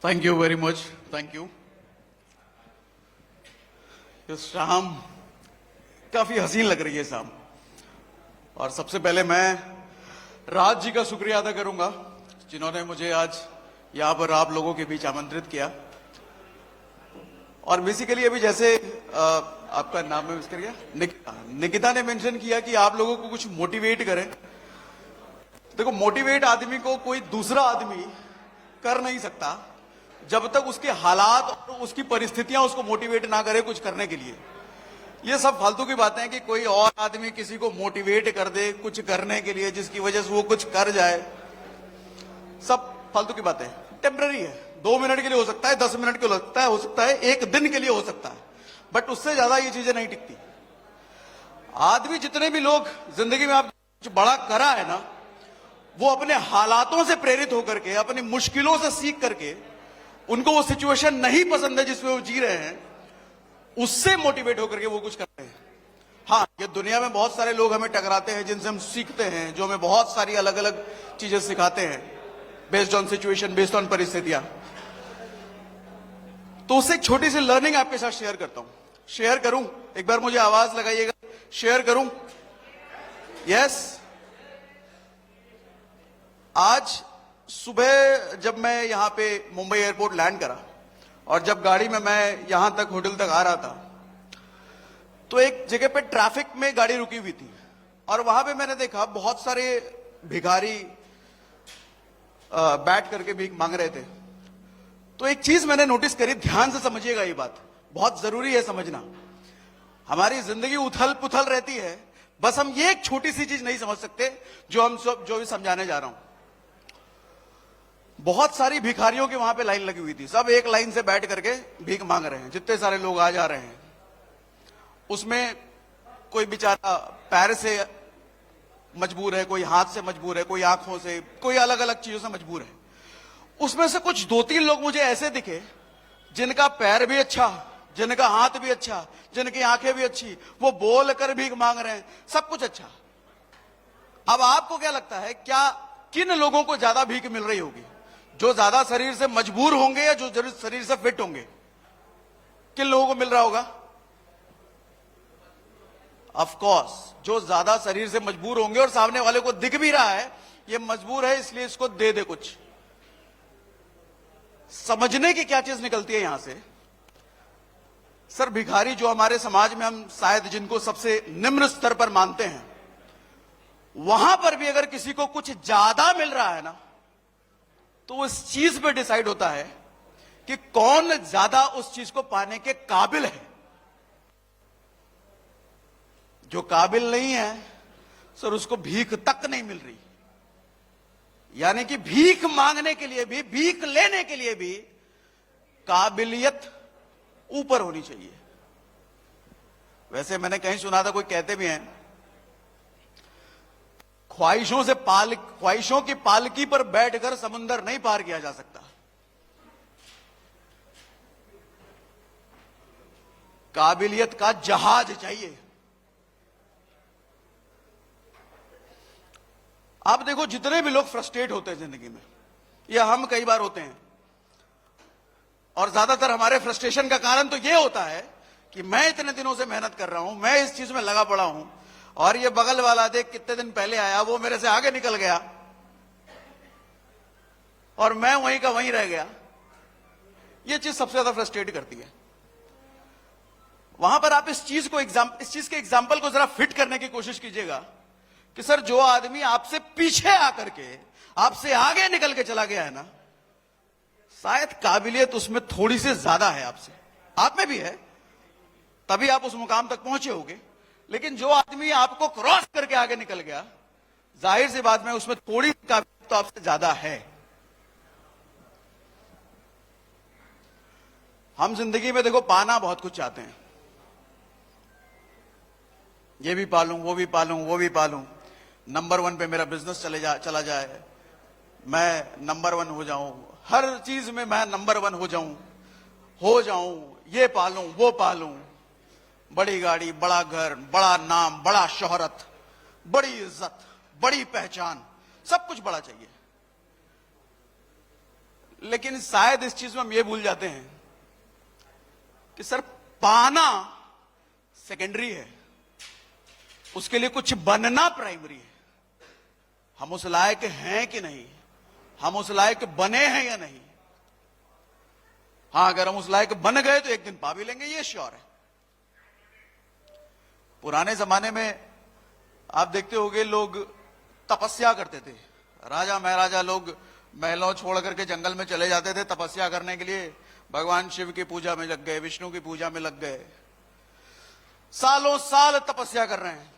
Thank you very much, thank you. ये शाम काफी हसीन लग रही है शाम। और सबसे पहले मैं राज जी का शुक्रिया अदा करूंगा जिन्होंने मुझे आज यहां पर आप लोगों के बीच आमंत्रित किया। और बेसिकली अभी जैसे आपका नाम है मिस्टर क्या, निकिता ने मेंशन किया कि आप लोगों को कुछ मोटिवेट करें। देखो, मोटिवेट आदमी को कोई दूसरा आदमी कर नहीं सकता जब तक उसके हालात और उसकी परिस्थितियां उसको मोटिवेट ना करे कुछ करने के लिए। ये सब फालतू की बातें हैं कि कोई और आदमी किसी को मोटिवेट कर दे कुछ करने के लिए जिसकी वजह से वो कुछ कर जाए, सब फालतू की बातें। टेम्पररी है, 2 मिनट के लिए हो सकता है, 10 मिनट के लिए हो सकता है, 1 दिन के लिए हो सकता है, बट उससे ज्यादा ये चीजें नहीं टिकती। आदमी जितने भी लोग जिंदगी में आप कुछ बड़ा करा है ना, वो अपने हालातों से प्रेरित होकर के, अपनी मुश्किलों से सीख करके, उनको वो सिचुएशन नहीं पसंद है जिसमें वो जी रहे हैं, उससे मोटिवेट होकर के वो कुछ करते हैं। हाँ, ये दुनिया में बहुत सारे लोग हमें टकराते हैं जिनसे हम सीखते हैं, जो हमें बहुत सारी अलग अलग चीजें सिखाते हैं based on situation, based on परिस्थितियां। तो उससे एक छोटी सी लर्निंग आपके साथ शेयर करता हूं। शेयर करूं? एक बार मुझे आवाज लगाइएगा, शेयर करूं? यस। आज सुबह जब मैं यहां पे मुंबई एयरपोर्ट लैंड करा और जब गाड़ी में मैं यहां तक होटल तक आ रहा था, तो एक जगह पे ट्रैफिक में गाड़ी रुकी हुई थी और वहां पे मैंने देखा बहुत सारे भिखारी बैठ करके भीख मांग रहे थे। तो एक चीज मैंने नोटिस करी, ध्यान से समझिएगा, ये बात बहुत जरूरी है समझना। हमारी जिंदगी उथल पुथल रहती है, बस हम ये एक छोटी सी चीज नहीं समझ सकते जो भी समझाने जा रहा हूं। बहुत सारी भिखारियों की वहां पे लाइन लगी हुई थी, सब एक लाइन से बैठ करके भीख मांग रहे हैं, जितने सारे लोग आ जा रहे हैं। उसमें कोई बेचारा पैर से मजबूर है, कोई हाथ से मजबूर है, कोई आंखों से, कोई अलग अलग चीजों से मजबूर है। उसमें से कुछ 2-3 लोग मुझे ऐसे दिखे जिनका पैर भी अच्छा, जिनका हाथ भी अच्छा, जिनकी आंखें भी अच्छी, वो बोल कर भीख मांग रहे हैं, सब कुछ अच्छा। अब आपको क्या लगता है, क्या किन लोगों को ज्यादा भीख मिल रही होगी? जो ज्यादा शरीर से मजबूर होंगे या जो शरीर से फिट होंगे? किन लोगों को मिल रहा होगा? ऑफ कोर्स जो ज्यादा शरीर से मजबूर होंगे और सामने वाले को दिख भी रहा है ये मजबूर है इसलिए इसको दे दे कुछ। समझने की क्या चीज निकलती है यहां से? सर, भिखारी जो हमारे समाज में हम शायद जिनको सबसे निम्न स्तर पर मानते हैं, वहां पर भी अगर किसी को कुछ ज्यादा मिल रहा है ना, तो इस चीज पे डिसाइड होता है कि कौन ज्यादा उस चीज को पाने के काबिल है। जो काबिल नहीं है सर, उसको भीख तक नहीं मिल रही। यानी कि भीख मांगने के लिए भी, भीख लेने के लिए भी काबिलियत ऊपर होनी चाहिए। वैसे मैंने कहीं सुना था, कोई कहते भी हैं, ख्वाहिशों की पालकी पर बैठकर समुंदर नहीं पार किया जा सकता। काबिलियत का जहाज चाहिए। आप देखो, जितने भी लोग फ्रस्ट्रेट होते हैं जिंदगी में, या हम कई बार होते हैं, और ज्यादातर हमारे फ्रस्ट्रेशन का कारण तो यह होता है कि मैं इतने दिनों से मेहनत कर रहा हूं, मैं इस चीज में लगा पड़ा हूं, और ये बगल वाला देख कितने दिन पहले आया, वो मेरे से आगे निकल गया और मैं वहीं का वहीं रह गया। ये चीज सबसे ज्यादा फ्रस्ट्रेट करती है। वहां पर आप इस चीज के एग्जाम्पल को जरा फिट करने की कोशिश कीजिएगा कि सर, जो आदमी आपसे पीछे आकर के आपसे आगे निकल के चला गया है ना, शायद काबिलियत उसमें थोड़ी सी ज्यादा है आपसे, आप में भी है, तभी आप उस मुकाम तक पहुंचे होगे। लेकिन जो आदमी आपको क्रॉस करके आगे निकल गया, जाहिर सी बात में उसमें थोड़ी काबिलियत तो आपसे ज्यादा है। हम जिंदगी में देखो पाना बहुत कुछ चाहते हैं, ये भी पालूं, वो भी पालूं, वो भी पालूं, नंबर 1 पे मेरा बिजनेस चला जाए, मैं नंबर 1 हो जाऊं, हर चीज में मैं नंबर 1 हो जाऊं, ये पालूं, वो पालूं, बड़ी गाड़ी, बड़ा घर, बड़ा नाम, बड़ा शोहरत, बड़ी इज्जत, बड़ी पहचान, सब कुछ बड़ा चाहिए। लेकिन शायद इस चीज में हम ये भूल जाते हैं कि सर पाना सेकेंडरी है, उसके लिए कुछ बनना प्राइमरी है। हम उस लायक हैं कि नहीं, हम उस लायक बने हैं या नहीं। हां, अगर हम उस लायक बन गए तो एक दिन पा भी लेंगे, ये श्योर है। पुराने जमाने में आप देखते होंगे लोग तपस्या करते थे। राजा महाराजा लोग महलों छोड़ करके जंगल में चले जाते थे तपस्या करने के लिए। भगवान शिव की पूजा में लग गए, विष्णु की पूजा में लग गए, सालों साल तपस्या कर रहे हैं,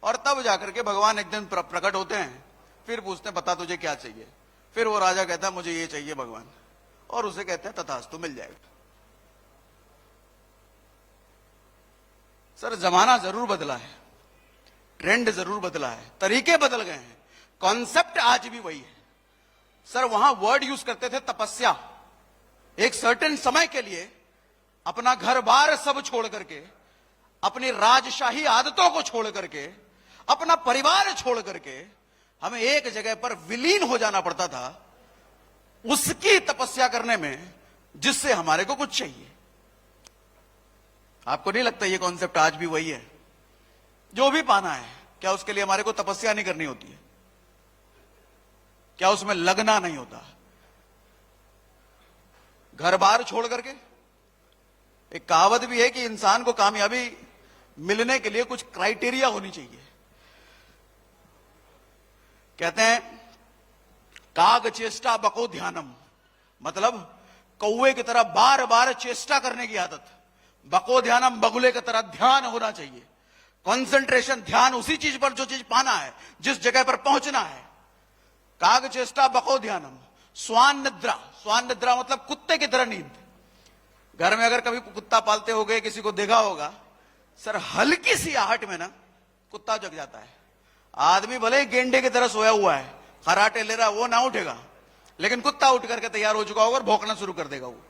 और तब जाकर के भगवान एक दिन प्रकट होते हैं। फिर पूछते हैं बता तुझे क्या चाहिए। फिर वो राजा कहता है मुझे ये चाहिए भगवान, और उसे कहते हैं तथास्तु, मिल जाएगा। सर जमाना जरूर बदला है, ट्रेंड जरूर बदला है, तरीके बदल गए हैं, कॉन्सेप्ट आज भी वही है। सर वहां वर्ड यूज करते थे तपस्या, एक सर्टेन समय के लिए अपना घर बार सब छोड़ करके, अपनी राजशाही आदतों को छोड़ करके, अपना परिवार छोड़ करके हमें एक जगह पर विलीन हो जाना पड़ता था, उसकी तपस्या करने में, जिससे हमारे को कुछ चाहिए। आपको नहीं लगता ये कॉन्सेप्ट आज भी वही है? जो भी पाना है, क्या उसके लिए हमारे को तपस्या नहीं करनी होती है? क्या उसमें लगना नहीं होता? घर बार छोड़ करके, एक कहावत भी है कि इंसान को कामयाबी मिलने के लिए कुछ क्राइटेरिया होनी चाहिए। कहते हैं काग चेष्टा बको ध्यानम, मतलब कौवे की तरह बार बार चेष्टा करने की आदत। बको ध्यानम, बगुले की तरह ध्यान होना चाहिए, कंसंट्रेशन, ध्यान उसी चीज पर जो चीज पाना है, जिस जगह पर पहुंचना है। काग चेष्टा बको ध्यानम। स्वान निद्रा, स्वान निद्रा मतलब कुत्ते की तरह नींद। घर में अगर कभी कुत्ता पालते हो गए, किसी को देखा होगा, सर हल्की सी आहट में ना कुत्ता जग जाता है। आदमी भले ही गेंडे की तरह सोया हुआ है, खराटे ले रहा, वो ना उठेगा, लेकिन कुत्ता उठ करके तैयार हो चुका होगा और भौंकना शुरू कर देगा। वो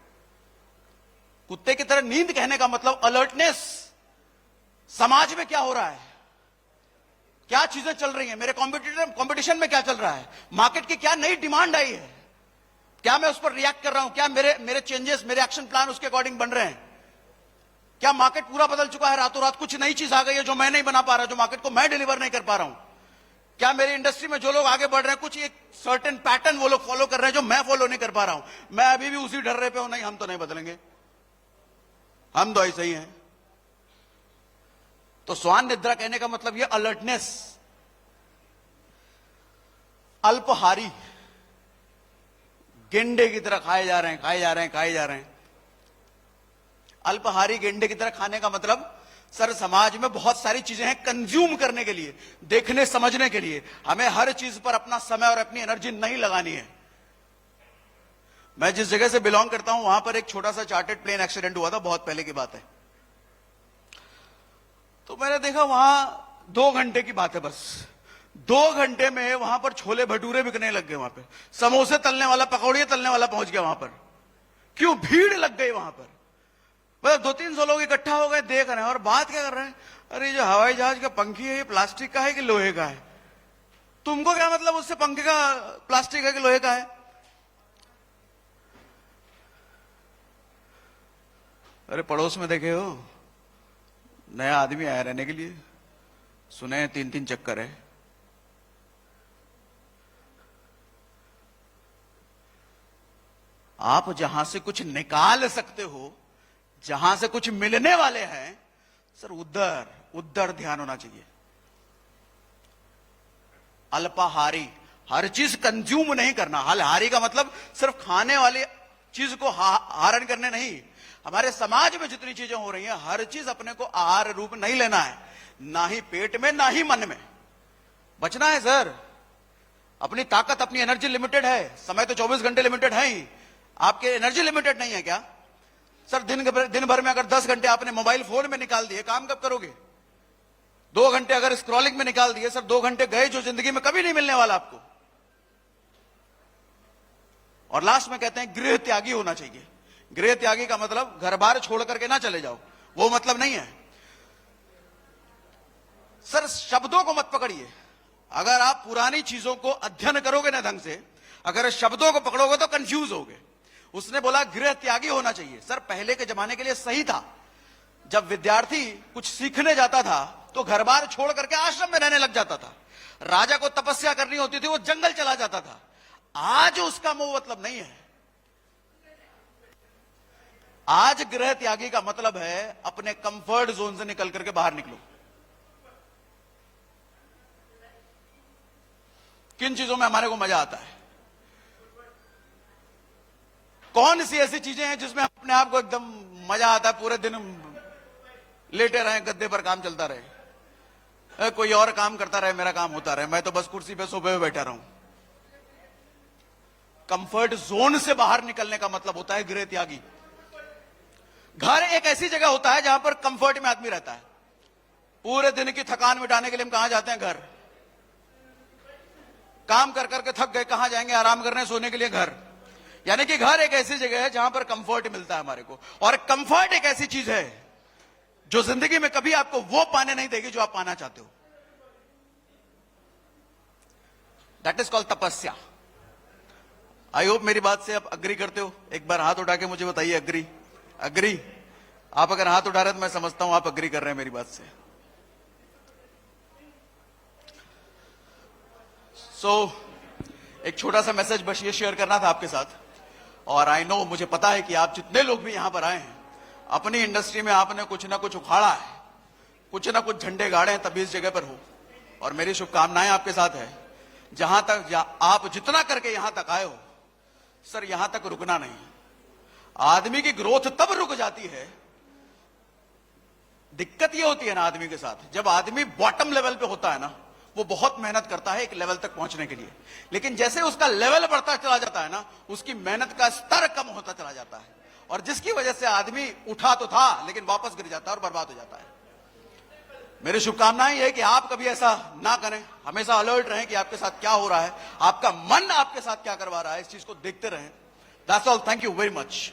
कुत्ते की तरह नींद कहने का मतलब अलर्टनेस। समाज में क्या हो रहा है, क्या चीजें चल रही हैं, मेरे कंपटीशन में क्या चल रहा है, मार्केट की क्या नई डिमांड आई है, क्या मैं उस पर रिएक्ट कर रहा हूं, क्या मेरे चेंजेस, मेरे एक्शन प्लान उसके अकॉर्डिंग बन रहे हैं, क्या मार्केट पूरा बदल चुका है, रातों रात कुछ नई चीज आ गई है जो मैं नहीं बना पा रहा, जो मार्केट को मैं डिलीवर नहीं कर पा रहा हूं, क्या मेरी इंडस्ट्री में जो लोग आगे बढ़ रहे हैं कुछ एक सर्टेन पैटर्न वो लोग फॉलो कर रहे हैं जो मैं फॉलो नहीं कर पा रहा हूं, मैं अभी भी उसी डर्रे पे हूं, नहीं हम तो नहीं बदलेंगे, हम तो ऐसे ही हैं। तो स्वान निद्रा कहने का मतलब यह अलर्टनेस। अल्पहारी, गेंडे की तरह खाए जा रहे हैं, खाए जा रहे हैं, खाए जा रहे हैं। अल्पहारी गेंडे की तरह खाने का मतलब सर समाज में बहुत सारी चीजें हैं कंज्यूम करने के लिए, देखने समझने के लिए। हमें हर चीज पर अपना समय और अपनी एनर्जी नहीं लगानी है। मैं जिस जगह से बिलोंग करता हूं वहां पर एक छोटा सा चार्टर्ड प्लेन एक्सीडेंट हुआ था, बहुत पहले की बात है। तो मैंने देखा वहां 2 घंटे की बात है, बस 2 घंटे में वहां पर छोले भटूरे बिकने लग गए, वहां पे समोसे तलने वाला, पकौड़े तलने वाला पहुंच गया वहां पर। क्यों? भीड़ लग गई वहां पर। मतलब 200-300 लोग इकट्ठा हो गए, देख रहे हैं और बात क्या कर रहे हैं, अरे जो हवाई जहाज का पंखी है ये प्लास्टिक का है कि लोहे का है? तुमको क्या मतलब उससे, पंखे का प्लास्टिक है कि लोहे का है? अरे पड़ोस में देखे हो, नया आदमी आया रहने के लिए, सुने 3-3 चक्कर है। आप जहां से कुछ निकाल सकते हो, जहां से कुछ मिलने वाले हैं, सर उधर ध्यान होना चाहिए। अल्पाहारी, हर चीज कंज्यूम नहीं करना। अल्पाहारी का मतलब सिर्फ खाने वाली चीज को आहरण करने नहीं। हमारे समाज में जितनी चीजें हो रही हैं, हर चीज अपने को आहार रूप नहीं लेना है, ना ही पेट में ना ही मन में। बचना है सर। अपनी ताकत, अपनी एनर्जी लिमिटेड है, समय तो 24 घंटे लिमिटेड है ही, आपकी एनर्जी लिमिटेड नहीं है क्या? सर दिन भर में अगर 10 घंटे आपने मोबाइल फोन में निकाल दिए, काम कब करोगे? 2 घंटे अगर स्क्रॉलिंग में निकाल दिए, सर 2 घंटे गए जो जिंदगी में कभी नहीं मिलने वाला आपको। और लास्ट में कहते हैं गृह त्यागी होना चाहिए। गृह त्यागी का मतलब घर बार छोड़ करके ना चले जाओ, वो मतलब नहीं है। सर शब्दों को मत पकड़िए। अगर आप पुरानी चीजों को अध्ययन करोगे ना ढंग से, अगर शब्दों को पकड़ोगे तो कंफ्यूज होगे। उसने बोला गृह त्यागी होना चाहिए। सर पहले के जमाने के लिए सही था, जब विद्यार्थी कुछ सीखने जाता था तो घर बार छोड़ करके आश्रम में रहने लग जाता था। राजा को तपस्या करनी होती थी, वो जंगल चला जाता था। आज उसका वो मतलब नहीं है। आज गृह त्यागी का मतलब है अपने कंफर्ट जोन से निकल करके बाहर निकलो। किन चीजों में हमारे को मजा आता है? कौन सी ऐसी चीजें हैं जिसमें अपने आप को एकदम मजा आता है? पूरे दिन लेटे रहे गद्दे पर, काम चलता रहे, कोई और काम करता रहे, मेरा काम होता रहे, मैं तो बस कुर्सी पे सोफे पे बैठा रहूं। कंफर्ट जोन से बाहर निकलने का मतलब होता है गृह त्यागी। घर एक ऐसी जगह होता है जहां पर कंफर्ट में आदमी रहता है। पूरे दिन की थकान मिटाने के लिए हम कहां जाते हैं? घर। काम कर करके थक गए, कहां जाएंगे? आराम करने, सोने के लिए घर। यानी कि घर एक ऐसी जगह है जहां पर कंफर्ट मिलता है हमारे को। और कंफर्ट एक ऐसी चीज है जो जिंदगी में कभी आपको वो पाने नहीं देगी जो आप पाना चाहते हो। दैट इज कॉल्ड तपस्या। आई होप मेरी बात से आप अग्री करते हो। एक बार हाथ उठा के मुझे बताइए, अग्री? अग्री? आप अगर हाथ उठा रहे हैं तो मैं समझता हूं आप अग्री कर रहे हैं मेरी बात से। एक छोटा सा मैसेज बस ये शेयर करना था आपके साथ। और आई नो, मुझे पता है कि आप जितने लोग भी यहां पर आए हैं, अपनी इंडस्ट्री में आपने कुछ ना कुछ उखाड़ा है, कुछ ना कुछ झंडे गाड़े हैं, तभी इस जगह पर हो। और मेरी शुभकामनाएं आपके साथ है। जहां तक आप जितना करके यहां तक आए हो, सर यहां तक रुकना नहीं। आदमी की ग्रोथ तब रुक जाती है, दिक्कत यह होती है ना आदमी के साथ, जब आदमी बॉटम लेवल पे होता है ना, वो बहुत मेहनत करता है एक लेवल तक पहुंचने के लिए, लेकिन जैसे उसका लेवल बढ़ता चला जाता है ना, उसकी मेहनत का स्तर कम होता चला जाता है। और जिसकी वजह से आदमी उठा तो था लेकिन वापस गिर जाता है और बर्बाद हो जाता है। मेरी शुभकामनाएं यह है कि आप कभी ऐसा ना करें, हमेशा अलर्ट रहें कि आपके साथ क्या हो रहा है, आपका मन आपके साथ क्या करवा रहा है, इस चीज को देखते रहें। That's all. Thank you very much.